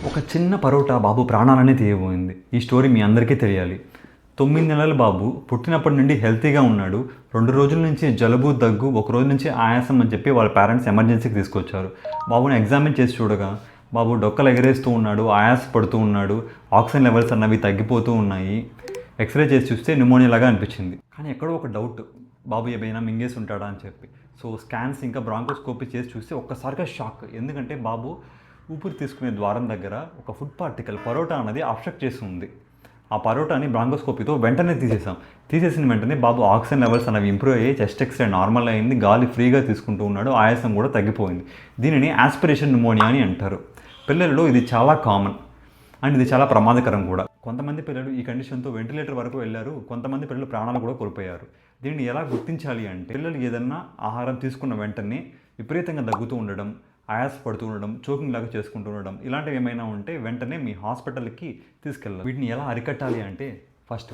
ఒక చిన్న పరోటా బాబు ప్రాణాలనే తీయబోయింది. ఈ స్టోరీ మీ అందరికీ తెలియాలి. 9 నెలల బాబు పుట్టినప్పటి నుండి హెల్తీగా ఉన్నాడు. 2 రోజుల నుంచి జలుబు, దగ్గు, ఒక రోజు నుంచి ఆయాసం అని చెప్పి వాళ్ళ పేరెంట్స్ ఎమర్జెన్సీకి తీసుకొచ్చారు. బాబుని ఎగ్జామిన్ చేసి చూడగా బాబు డొక్కలు ఎగరేస్తూ ఉన్నాడు, ఆయాస పడుతూ ఉన్నాడు, ఆక్సిజన్ లెవెల్స్ అన్నవి తగ్గిపోతూ ఉన్నాయి. ఎక్స్రే చేసి చూస్తే న్యూమోనియా లాగా అనిపించింది. కానీ ఎక్కడో ఒక డౌట్, బాబు ఏమైనా మింగేసి ఉంటాడా అని చెప్పి. సో స్కాన్స్ ఇంకా బ్రాంకోస్కోపీ చేసి చూస్తే ఒక్కసారిగా షాక్. ఎందుకంటే బాబు ఊపిరి తీసుకునే ద్వారం దగ్గర ఒక ఫుడ్ పార్టికల్ పరోటా అనేది అబ్స్ట్రక్ట్ చేసి ఉంది. ఆ పరోటాని బ్రాంకోస్కోపీతో వెంటనే తీసేసిన వెంటనే బాబు ఆక్సిజన్ లెవెల్స్ అనేవి ఇంప్రూవ్ అయ్యి, చెస్ట్ ఎక్స్రే నార్మల్ అయింది, గాలి ఫ్రీగా తీసుకుంటూ ఉన్నాడు, ఆయాసం కూడా తగ్గిపోయింది. దీనిని ఆస్పిరేషన్ న్యూమోనియా అని అంటారు. పిల్లలలో ఇది చాలా కామన్ అండ్ ఇది చాలా ప్రమాదకరం కూడా. కొంతమంది పిల్లలు ఈ కండిషన్తో వెంటిలేటర్ వరకు వెళ్ళారు, కొంతమంది పిల్లలు ప్రాణాలు కూడా కోల్పోయారు. దీన్ని ఎలా గుర్తించాలి అంటే, పిల్లలు ఏదన్నా ఆహారం తీసుకున్న వెంటనే విపరీతంగా దగ్గుతూ ఉండడం, ఆయాస పడుతూ ఉండడం, చోకింగ్ లాగా చేసుకుంటూ ఉండడం, ఇలాంటివి ఏమైనా ఉంటే వెంటనే మీ హాస్పిటల్కి తీసుకెళ్ళాలి. వీటిని ఎలా అరికట్టాలి అంటే, ఫస్ట్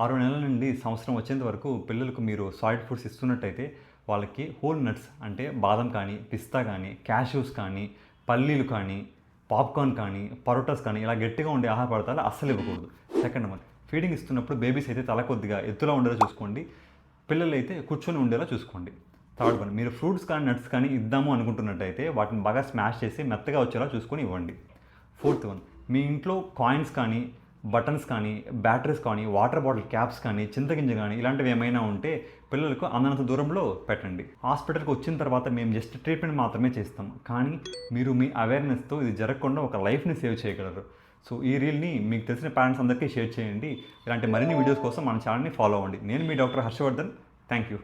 6 నెలల నుండి సంవత్సరం వచ్చేంత వరకు పిల్లలకు మీరు సాలిడ్ ఫుడ్స్ ఇస్తున్నట్టయితే వాళ్ళకి హోల్ నట్స్ అంటే బాదం కానీ, పిస్తా కానీ, క్యాష్యూస్ కానీ, పల్లీలు కానీ, పాప్కార్న్ కానీ, పరోటాస్ కానీ ఇలా గట్టిగా ఉండే ఆహార పదార్థాలు అస్సలు ఇవ్వకూడదు. సెకండ్ వన్, ఫీడింగ్ ఇస్తున్నప్పుడు బేబీస్ అయితే తల కొద్దిగా ఎత్తులో ఉండేలా చూసుకోండి, పిల్లలు అయితే కూర్చొని ఉండేలా చూసుకోండి. థర్డ్ వన్, మీరు ఫ్రూట్స్ కానీ నట్స్ కానీ ఇద్దాము అనుకుంటున్నట్టయితే వాటిని బాగా స్మాష్ చేసి మెత్తగా వచ్చేలా చూసుకొని ఇవ్వండి. ఫోర్త్ వన్, మీ ఇంట్లో కాయిన్స్ కానీ, బటన్స్ కానీ, బ్యాటరీస్ కానీ, వాటర్ బాటిల్ క్యాప్స్ కానీ, చింతగింజ కానీ ఇలాంటివి ఏమైనా ఉంటే పిల్లలకు అందంత దూరంలో పెట్టండి. హాస్పిటల్కి వచ్చిన తర్వాత మేము జస్ట్ ట్రీట్మెంట్ మాత్రమే చేస్తాం, కానీ మీరు మీ అవేర్నెస్తో ఇది జరగకుండా ఒక లైఫ్ని సేవ్ చేయగలరు. సో ఈ రీల్ని మీకు తెలిసిన పేరెంట్స్ అందరికీ షేర్ చేయండి. ఇలాంటి మరిన్ని వీడియోస్ కోసం మన ఛానల్ని ఫాలో అవ్వండి. నేను మీ డాక్టర్ హర్షవర్ధన్. Thank you.